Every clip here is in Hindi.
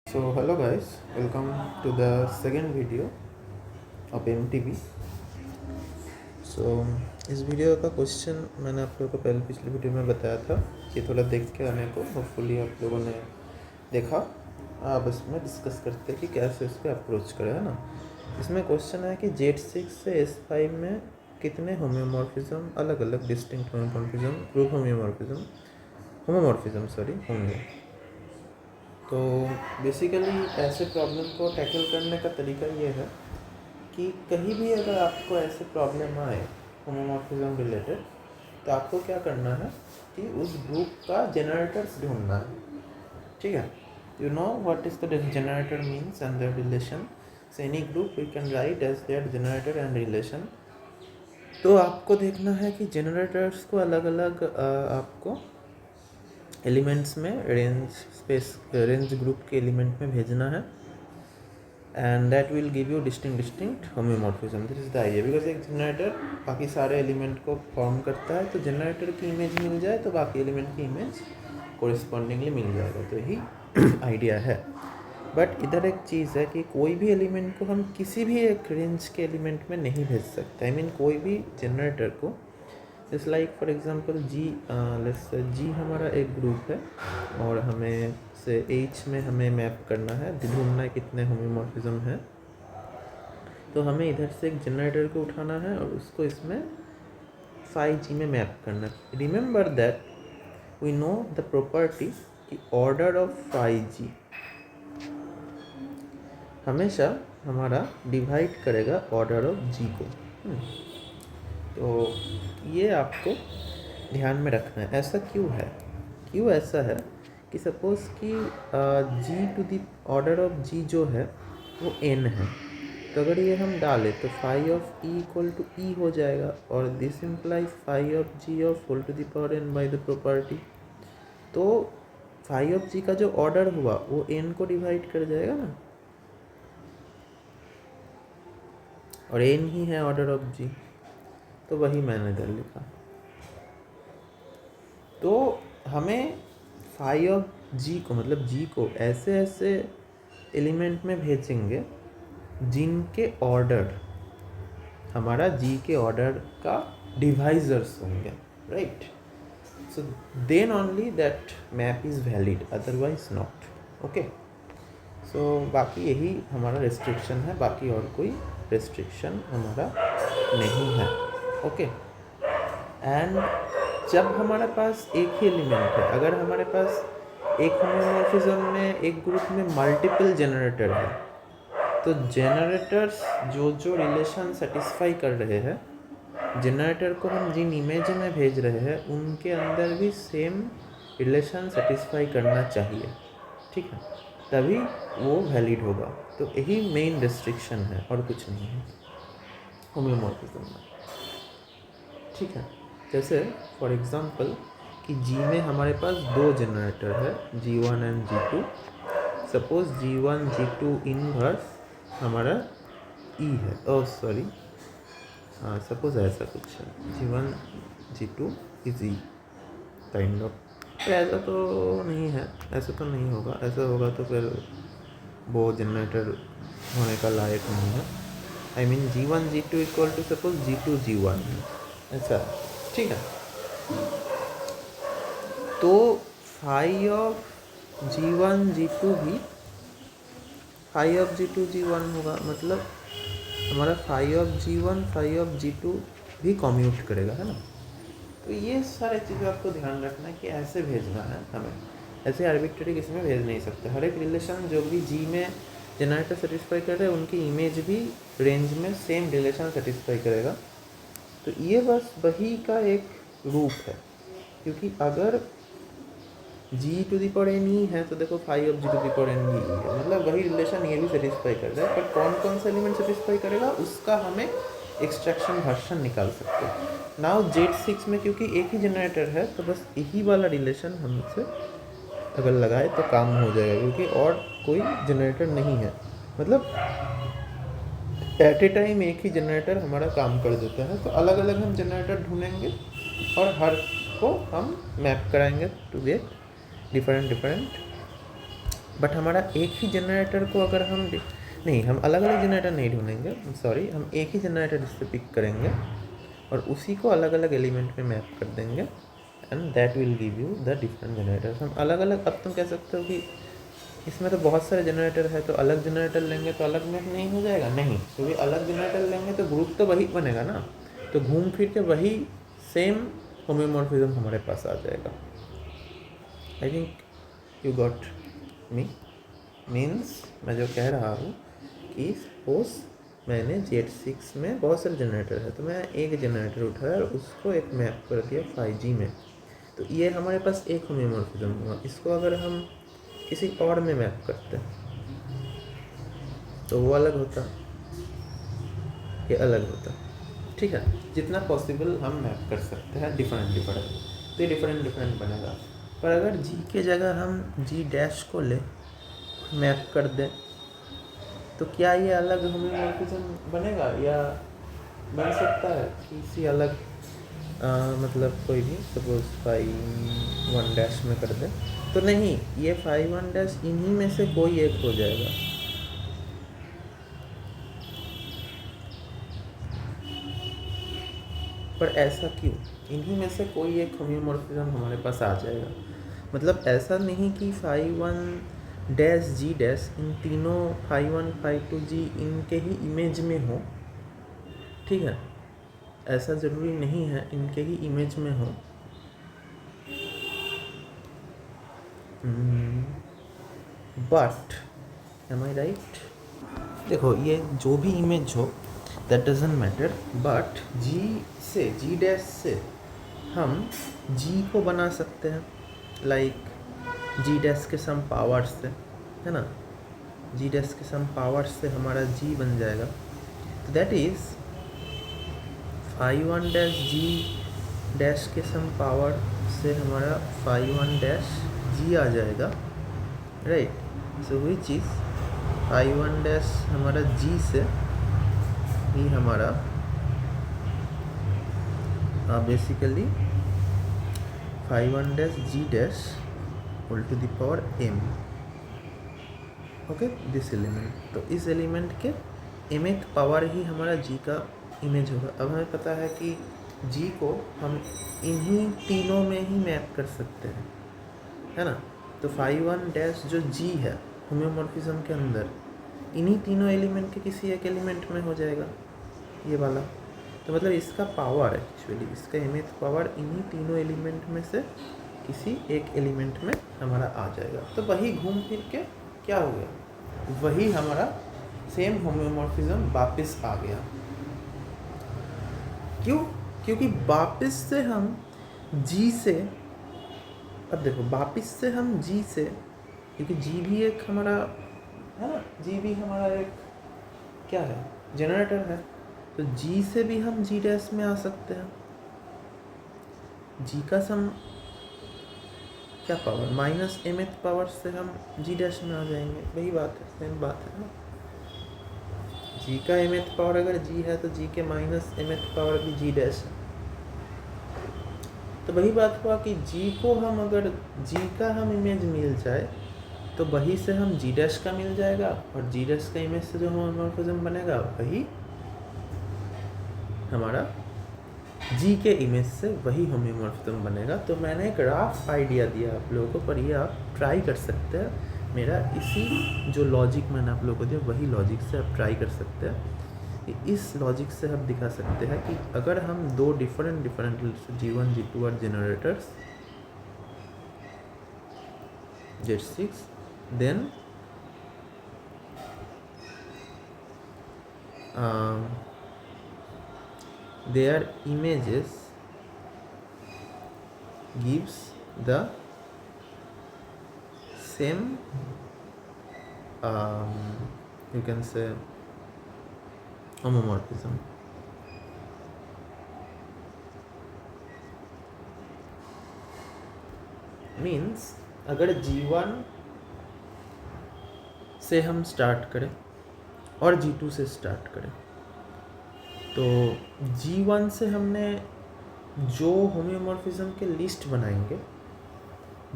So hello guys, welcome to the second video of MTB. So इस वीडियो का क्वेश्चन मैंने आप लोगों को पहले पिछले वीडियो में बताया था कि थोड़ा देख के आने को, होपफुली आप लोगों ने देखा। अब इसमें डिस्कस करते हैं कि कैसे इस पर अप्रोच करें, है ना। इसमें क्वेश्चन है कि Z6 से S5 में कितने होम्योमॉर्फिज्म, अलग अलग डिस्टिंक्ट होम्योमॉर्फिज्म, ग्रुप होम्योमॉर्फिज्म होंगे। तो बेसिकली ऐसे प्रॉब्लम को टैकल करने का तरीका ये है कि कहीं भी अगर आपको ऐसे प्रॉब्लम आए होमोमॉर्फिज्म रिलेटेड, तो आपको क्या करना है कि उस ग्रुप का जनरेटर्स ढूंढना है। ठीक है, you know what is the generator means and their relation. So any group we can write as their generator and relation. तो आपको देखना है कि जनरेटर्स को अलग अलग आपको एलिमेंट्स में रेंज ग्रुप के एलिमेंट में भेजना है, and that will give you distinct homeomorphism. This is the idea. Because एक जनरेटर बाकी सारे एलिमेंट को फॉर्म करता है, तो जनरेटर की इमेज मिल जाए तो बाकी एलिमेंट की इमेज कोरिस्पॉन्डिंगली मिल जाएगा। तो यही आइडिया है। बट इधर एक चीज़ है कि कोई भी एलिमेंट को हम किसी भी एक रेंज के एलिमेंट में नहीं भेज सकते। आई मीन कोई भी जनरेटर को, जस्ट लाइक फॉर एग्जांपल जी हमारा एक ग्रुप है और हमें से H में हमें मैप करना है, ढूंढना है कितने होम्योमॉर्फिज्म है। तो हमें इधर से एक जनरेटर को उठाना है और उसको इसमें G में मैप करना है। Remember that we know the property कि ऑर्डर ऑफ G हमेशा हमारा डिवाइड करेगा ऑर्डर ऑफ G को। तो ये आपको ध्यान में रखना है। ऐसा क्यों ऐसा है कि सपोज़ कि G to the order of G जो है वो n है। तो अगर ये हम डालें तो phi of E equal to E हो जाएगा, और this implies phi of G of whole to the power n by the property. तो फाई ऑफ G का जो ऑर्डर हुआ वो n को डिवाइड कर जाएगा ना, और n ही है ऑर्डर ऑफ G। तो वही मैंने इधर लिखा। तो हमें फाई ऑफ G को, मतलब G को ऐसे एलिमेंट में भेजेंगे जिनके ऑर्डर हमारा G के ऑर्डर का डिवाइजर्स होंगे, right. So then only that map is valid, otherwise not. Okay, so बाकी यही हमारा रेस्ट्रिक्शन है, बाकी और कोई रेस्ट्रिक्शन हमारा नहीं है। ओके, एंड जब हमारे पास एक ही एलिमेंट है, अगर हमारे पास एक होमोमॉर्फिज्म में एक ग्रुप में मल्टीपल जनरेटर है, तो जनरेटर्स जो रिलेशन सेटिस्फाई कर रहे हैं, जनरेटर को हम जिन इमेज में भेज रहे हैं उनके अंदर भी सेम रिलेशन सेटिस्फाई करना चाहिए। ठीक है, तभी वो वैलिड होगा। तो यही मेन रेस्ट्रिक्शन है और कुछ नहीं है होम्योमॉर्फिज्म में। ठीक है, जैसे फॉर एग्जांपल कि G में हमारे पास दो जनरेटर है, G1 and G2। Suppose G1 G2 inverse हमारा E है, सॉरी, हाँ, सपोज ऐसा कुछ है, G1 G2 is E kind of. ऐसा तो नहीं है, ऐसा तो नहीं होगा। ऐसा होगा तो फिर वो जनरेटर होने का लायक नहीं है। I mean G1 G2 equal to suppose G2 G1 है, ऐसा। ठीक है, तो फाई ऑफ G1 G2 भी फाई ऑफ G2 G1 होगा, मतलब हमारा phi of G1 phi of G2 भी कम्यूट करेगा, है ना। तो ये सारे चीज़ें आपको ध्यान रखना है कि ऐसे भेजना है हमें, ऐसे आर्बिट्रेरी किसी में भेज नहीं सकते। हर एक रिलेशन जो भी G में जनरेटर सेटिस्फाई कर रहे हैं उनकी इमेज भी रेंज में सेम रिलेशन सेटिस्फाई करेगा। तो ये बस वही का एक रूप है, क्योंकि अगर G to the power n ही है तो देखो phi of G to the power n ही है, मतलब वही रिलेशन ये भी सेटिस्फाई कर रहा है। पर कौन कौन सा एलिमेंट सेटिस्फाई करेगा उसका हमें एक्सट्रैक्शन वर्जन निकाल सकते हैं। नाउ Z6 में क्योंकि एक ही जनरेटर है, तो बस यही वाला रिलेशन हमसे अगर लगाए तो काम हो जाएगा, क्योंकि और कोई जनरेटर नहीं है। मतलब एट ए टाइम एक ही जनरेटर हमारा काम कर देता है। तो अलग अलग हम जनरेटर ढूंढेंगे और हर को हम मैप कराएंगे टू गेट डिफरेंट बट हमारा एक ही जनरेटर को अगर हम नहीं, हम अलग अलग जनरेटर नहीं ढूंढेंगे, सॉरी, हम एक ही जनरेटर इससे पिक करेंगे और उसी को अलग अलग एलिमेंट में मैप कर देंगे and that will give you the different generators. हम अलग अलग, अब तुम कह सकते हो कि इसमें तो बहुत सारे जनरेटर है तो अलग जनरेटर लेंगे तो अलग मैप नहीं हो जाएगा, नहीं, क्योंकि अलग जनरेटर लेंगे तो ग्रुप तो वही बनेगा ना, तो घूम फिर के वही सेम होम्योमॉर्फिज्म हमारे पास आ जाएगा। I think you got me. Means मैं जो कह रहा हूँ कि सपोज मैंने Z6 में बहुत सारे जनरेटर है तो मैं एक जनरेटर उठाया और उसको एक मैप कर दिया 5G में, तो ये हमारे पास एक होम्योमॉर्फिज्म हुआ। इसको अगर हम किसी और में मैप करते तो वो अलग होता, ये अलग होता, ठीक है। जितना पॉसिबल हम मैप कर सकते हैं डिफरेंट डिफरेंट, तो ये डिफरेंट डिफरेंट बनेगा। पर अगर जी के जगह हम G' को ले मैप कर दें तो क्या ये अलग होम्योमॉर्फिज्म बनेगा या बन सकता है किसी अलग मतलब कोई भी सपोज 5 1' में कर दें तो नहीं, ये 5 1' इन्हीं में से कोई एक हो जाएगा। पर ऐसा क्यों? इन्हीं में से कोई एक होम्योमॉर्फिज्म हमारे पास आ जाएगा। मतलब ऐसा नहीं कि 5 1' G' इन तीनों 5 1 5 2 G इनके ही इमेज में हो, ठीक है, ऐसा ज़रूरी नहीं है इनके ही इमेज में हो। But am I right? देखो, ये जो भी इमेज हो that doesn't matter, but G' से हम G को बना सकते हैं, लाइक G' के सम पावर्स से, है ना, G' के सम पावर्स से हमारा G बन जाएगा। तो दैट इज़ 5 1' G' के सम पावर से हमारा 5 1' G आ जाएगा, राइट। सो विच इज़ 5 1' हमारा G से ही हमारा basically 5 1' G' whole to the power m, okay, this element. तो इस एलिमेंट के mth पावर ही हमारा G का इमेज होगा। अब हमें पता है कि G को हम इन्हीं तीनों में ही मैप कर सकते हैं, है ना। तो 5 1' जो G है होम्योमॉर्फिज्म के अंदर, इन्हीं तीनों एलिमेंट के किसी एक एलिमेंट में हो जाएगा ये वाला। तो मतलब इसका पावर एक्चुअली, इसका mth पावर इन्हीं तीनों एलिमेंट में से किसी एक एलिमेंट में हमारा आ जाएगा। तो वही घूम फिर के क्या हो गया, वही हमारा सेम होम्योमॉर्फिज्म वापस आ गया। क्यों? क्योंकि वापस से हम G से, अब देखो, वापस से हम G से, क्योंकि G भी एक हमारा है ना, G भी हमारा एक क्या है, जनरेटर है, तो G से भी हम G' में आ सकते हैं। G का सम क्या पावर, -mth पावर से हम G' में आ जाएंगे, वही बात है, सेम बात है ना। G का mth पावर अगर G है तो G के -mth पावर भी G' है। तो वही बात हुआ कि G को हम अगर G का हम इमेज मिल जाए तो वही से हम G' का मिल जाएगा, और G' का इमेज से जो होमोमॉर्फिज्म बनेगा वही हमारा G के इमेज से वही होमोमॉर्फिज्म बनेगा। तो मैंने एक रफ आइडिया दिया आप लोगों को, पर ये आप ट्राई कर सकते हैं। मेरा इसी जो लॉजिक मैंने आप लोगों को दिया वही लॉजिक से आप ट्राई कर सकते हैं। इस लॉजिक से हम दिखा सकते हैं कि अगर हम दो डिफरेंट G1 G2 और generators Z6, then their images gives the same you can say homomorphism. Means अगर G1 से हम स्टार्ट करें और G2 से स्टार्ट करें तो G1 से हमने जो होम्योमॉर्फिज्म के लिस्ट बनाएंगे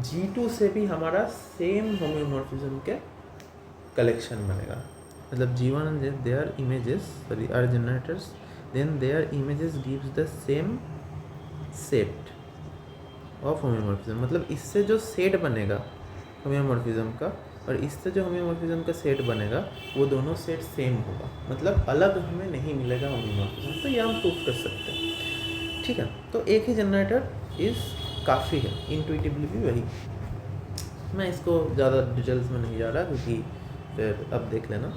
G2 से भी हमारा सेम होम्योमॉर्फिज्म के कलेक्शन बनेगा, मतलब G1 and their images are generators, then their images gives the same set of होम्योमॉर्फिज्म। मतलब इससे जो सेट बनेगा होम्योमॉर्फिज्म का और इससे जो होम्योमॉर्फिज्म का सेट बनेगा वो दोनों सेट सेम होगा, मतलब अलग हमें नहीं मिलेगा होम्योमॉर्फिज्म। तो ये हम प्रूफ कर सकते हैं, ठीक है। तो एक ही जनरेटर इस काफ़ी है, इंट्यूटिवली भी वही। मैं इसको ज़्यादा डिटेल्स में नहीं जा रहा क्योंकि फिर अब देख लेना,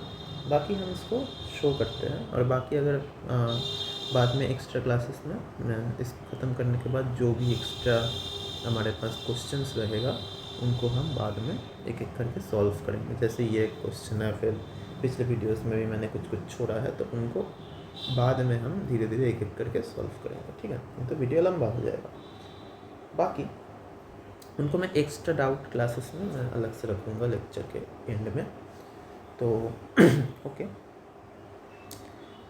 बाकी हम इसको शो करते हैं। और बाकी अगर बाद में एक्स्ट्रा क्लासेस में मैं इसको ख़त्म करने के बाद जो भी एक्स्ट्रा हमारे पास क्वेश्चंस रहेगा उनको हम बाद में एक एक करके सॉल्व करेंगे। जैसे ये क्वेश्चन है, फिर पिछले वीडियोस में भी मैंने कुछ कुछ छोड़ा है, तो उनको बाद में हम धीरे धीरे एक एक करके सॉल्व करेंगे, ठीक है। तो वीडियो लंबा हो जाएगा, बाकी उनको मैं एक्स्ट्रा डाउट क्लासेस में मैं अलग से रखूँगा लेक्चर के एंड में। तो ओके,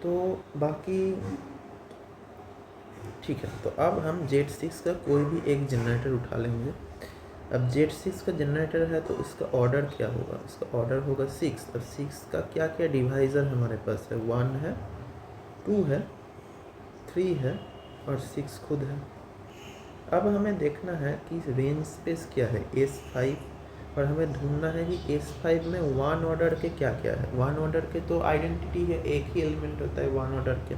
तो बाकी ठीक है। तो अब हम Z6 का कोई भी एक जनरेटर उठा लेंगे। अब Z6 का जनरेटर है तो इसका ऑर्डर क्या होगा, इसका ऑर्डर होगा 6। अब 6 का क्या क्या डिवाइज़र हमारे पास है, 1 है, 2 है, 3 है और 6 खुद है। अब हमें देखना है कि रेंज स्पेस क्या है, S5, और हमें ढूंढना है कि S5 में 1 ऑर्डर के क्या क्या है। 1 ऑर्डर के तो आइडेंटिटी है, एक ही एलिमेंट होता है 1 ऑर्डर के,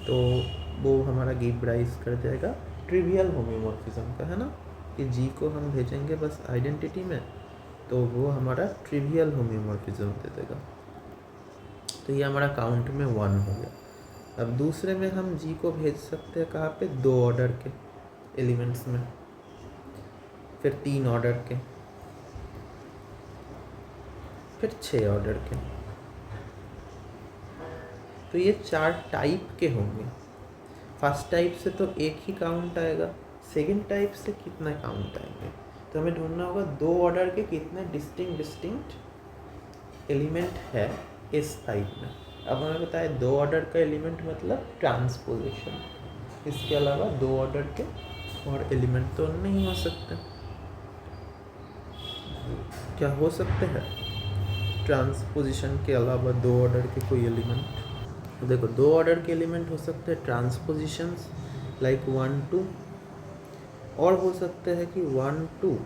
तो वो हमारा गिव राइज कर जाएगा ट्रिवियल होम्योमॉर्फिज्म का, है ना, कि G को हम भेजेंगे बस आइडेंटिटी में तो वो हमारा ट्रिवियल होम्योमॉर्फिज्म दे देगा। तो ये हमारा काउंट में 1 हो गया। अब दूसरे में हम G को भेज सकते हैं कहाँ पे, 2 ऑर्डर के एलिमेंट्स में, फिर 3 ऑर्डर के, फिर 6 ऑर्डर के। तो ये 4 टाइप के होंगे। फर्स्ट टाइप से तो एक ही काउंट आएगा, सेकंड टाइप से कितना काउंट आएंगे, तो हमें ढूंढना होगा 2 ऑर्डर के कितने डिस्टिंक्ट एलिमेंट है S5 में। अब हमें बताया 2 ऑर्डर का एलिमेंट मतलब ट्रांसपोजिशन, इसके अलावा 2 ऑर्डर के और एलिमेंट तो नहीं हो सकते। क्या हो सकते हैं ट्रांसपोजिशन के अलावा 2 ऑर्डर के कोई एलिमेंट? तो देखो 2 ऑर्डर के एलिमेंट हो सकते हैं ट्रांसपोजिशंस लाइक 1 2, और हो सकते हैं कि 1 2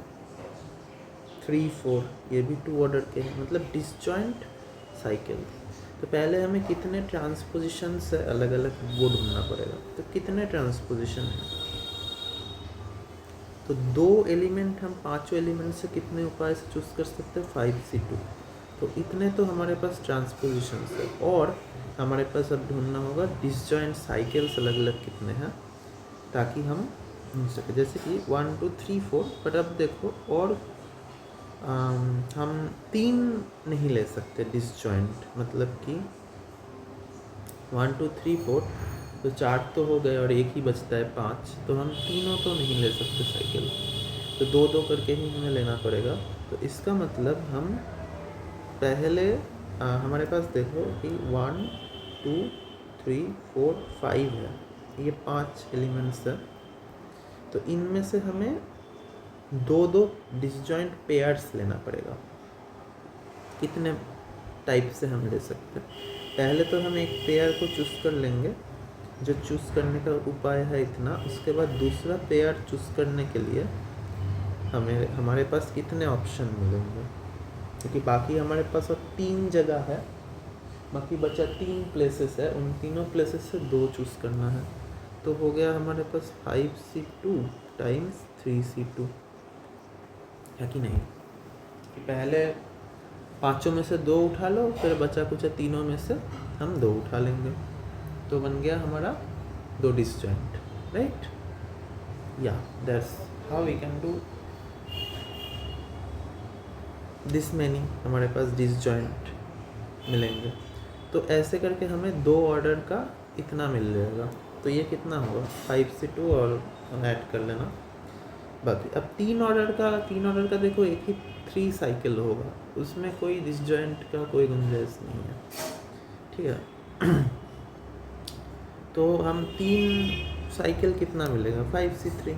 3 4, ये भी 2 ऑर्डर के हैं, मतलब डिसजॉइंट साइकिल। तो पहले हमें कितने ट्रांसपोजिशन से अलग अलग वो ढूंढना पड़ेगा। तो कितने ट्रांसपोजिशन हैं, तो 2 एलिमेंट हम 5 एलिमेंट से कितने उपाय से चूज़ कर सकते हैं, 5C2। तो इतने तो हमारे पास ट्रांसपोजिशन है, और हमारे पास अब ढूंढना होगा डिसजॉइंट साइकिल्स अलग अलग कितने हैं, ताकि हम ढूंढ सकें। जैसे कि 1 2 3 4, बट अब देखो और हम 3 नहीं ले सकते डिसजॉइंट, मतलब कि 1 2 3 4, तो 4 तो हो गए और एक ही बचता है 5, तो हम तीनों तो नहीं ले सकते साइकिल, तो 2 2 करके ही हमें लेना पड़ेगा। तो इसका मतलब हम पहले हमारे पास देखो कि 1 2 3 4 5 है, ये 5 एलिमेंट्स है, तो इनमें से हमें 2 2 डिसजॉइंट पेयर्स लेना पड़ेगा। कितने टाइप से हम ले सकते हैं, पहले तो हम एक पेयर को चूज़ कर लेंगे, जो चूज़ करने का उपाय है इतना। उसके बाद दूसरा पेयर चूज़ करने के लिए हमारे पास कितने ऑप्शन मिलेंगे, क्योंकि बाकी हमारे पास अब 3 जगह है, बाकी बचा 3 प्लेसेस है, उन तीनों प्लेसेस से 2 चूज़ करना है। तो हो गया हमारे पास 5C2 टाइम्स 3C2, है कि नहीं, कि पहले 5 में से 2 उठा लो, फिर बचा कुछ 3 में से हम 2 उठा लेंगे, तो बन गया हमारा 2 डिसजॉइंट, राइट। या that's how we can do this many, हमारे पास डिसजॉइंट मिलेंगे। तो ऐसे करके हमें 2 ऑर्डर का इतना मिल जाएगा। तो ये कितना होगा, 5C2 और ऐड कर लेना बाकी। अब 3 ऑर्डर का देखो एक ही 3 साइकिल होगा, उसमें कोई डिसजॉइंट का कोई गुंजाइश नहीं है, ठीक है। तो हम 3 साइकिल कितना मिलेगा, 5C3,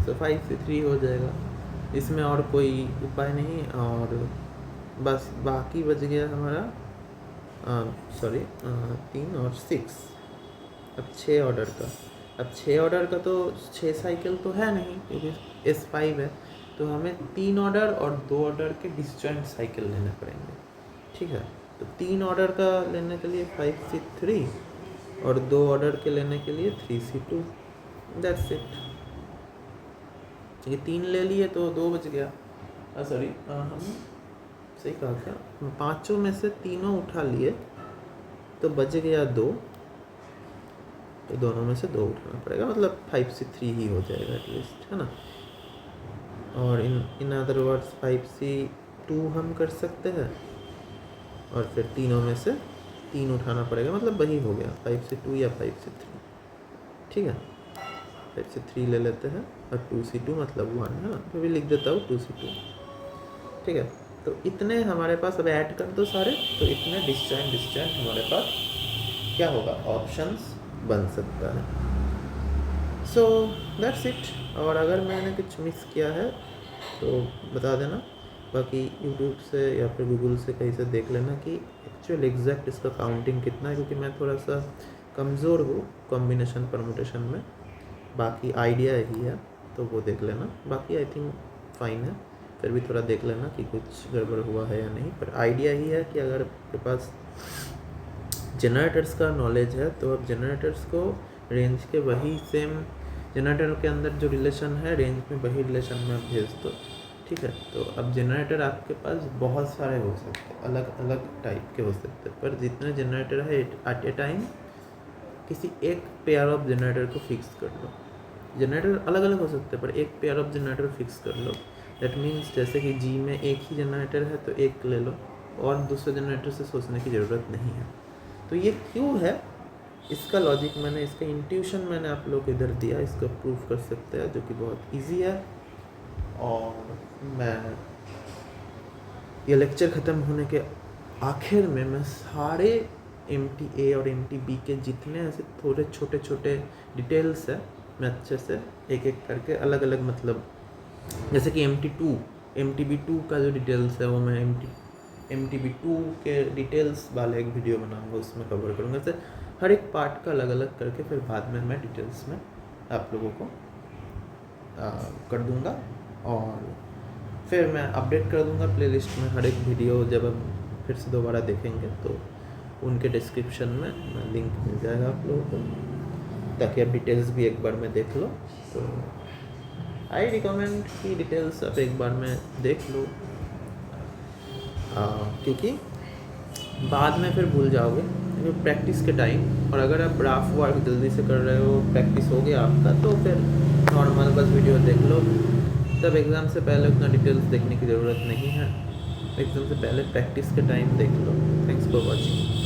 सो 5C3 हो जाएगा, इसमें और कोई उपाय नहीं। और बस बाकी बच गया हमारा 3 और 6, अब 6 ऑर्डर का। अब 6 ऑर्डर का तो 6 साइकिल तो है नहीं क्योंकि S5 है, तो हमें 3 ऑर्डर और 2 ऑर्डर के डिसजॉइंट साइकिल लेने पड़ेंगे। ठीक है, तो 3 ऑर्डर का लेने के लिए 5C3 और 2 ऑर्डर के लेने के लिए 3C2, दैट्स इट। ये 3 ले लिए तो 2 बच गया। हम सही कहा क्या, पाँचों में से तीनों उठा लिए तो बच गया 2, तो दोनों में से 2 उठाना पड़ेगा, मतलब 5C3 ही हो जाएगा एटलीस्ट, है ना। और इन अदर वर्ड्स 5C2 हम कर सकते हैं और फिर तीनों में से 3 उठाना पड़ेगा, मतलब वही हो गया 5C2 या 5C3। ठीक है, 5C3 ले लेते हैं और 2C2 मतलब 1, है ना, फिर भी लिख देता हूँ 2C2। ठीक है, तो इतने हमारे पास, अब ऐड कर दो सारे, तो इतने डिस्जॉइंट हमारे पास क्या होगा, ऑप्शंस बन सकता है। So that's it. और अगर मैंने कुछ मिस किया है तो बता देना, बाकी यूट्यूब से या फिर गूगल से कहीं से देख लेना कि एक्चुअल एग्जैक्ट इसका काउंटिंग कितना है, क्योंकि मैं थोड़ा सा कमज़ोर हूँ कॉम्बिनेशन परमुटेशन में। बाकी आइडिया यही है, तो वो देख लेना। बाकी आई थिंक फाइन है, फिर भी थोड़ा देख लेना कि कुछ गड़बड़ हुआ है या नहीं। पर आइडिया ही है कि अगर आपके पास जनरेटर्स का नॉलेज है तो आप जनरेटर्स को रेंज के वही सेम जनरेटर के अंदर जो रिलेशन है रेंज में वही रिलेशन में आप भेज दो। ठीक है, तो अब जनरेटर आपके पास बहुत सारे हो सकते हैं, अलग अलग टाइप के हो सकते हैं, पर जितने जनरेटर है एट ए टाइम किसी एक पेयर ऑफ जनरेटर को फिक्स कर लो। जनरेटर अलग अलग हो सकते हैं पर एक पेयर ऑफ जनरेटर फिक्स कर लो। दैट मीन्स जैसे कि जी में एक ही जनरेटर है तो एक ले लो और दूसरे जनरेटर से सोचने की ज़रूरत नहीं है। तो ये क्यों है, इसका लॉजिक मैंने, इसका इंट्यूशन मैंने आप लोग को इधर दिया, इसको प्रूव कर सकते हैं, जो कि बहुत इजी है। और मैं ये लेक्चर ख़त्म होने के आखिर में मैं सारे MTA और MTB के जितने ऐसे थोड़े छोटे छोटे डिटेल्स है मैं अच्छे से एक एक करके अलग अलग, मतलब जैसे कि MTB2 का जो डिटेल्स है वो मैं MTB2 के डिटेल्स वाले एक वीडियो बनाऊंगा, उसमें कवर करूंगा। जैसे हर एक पार्ट का अलग अलग करके फिर बाद में मैं डिटेल्स में आप लोगों को कर दूंगा और फिर मैं अपडेट कर दूंगा प्लेलिस्ट में। हर एक वीडियो जब आप फिर से दोबारा देखेंगे तो उनके डिस्क्रिप्शन में लिंक मिल जाएगा आप लोगों को, ताकि आप डिटेल्स भी एक बार में देख लो। तो आई रिकमेंड कि डिटेल्स आप एक बार में देख लो, क्योंकि बाद में फिर भूल जाओगे प्रैक्टिस के टाइम। और अगर आप रफ वर्क जल्दी से कर रहे हो, प्रैक्टिस हो गया आपका, तो फिर नॉर्मल बस वीडियो देख लो। तब एग्ज़ाम से पहले उतना डिटेल्स देखने की ज़रूरत नहीं है, एग्ज़ाम से पहले प्रैक्टिस के टाइम देख लो। Thanks for watching.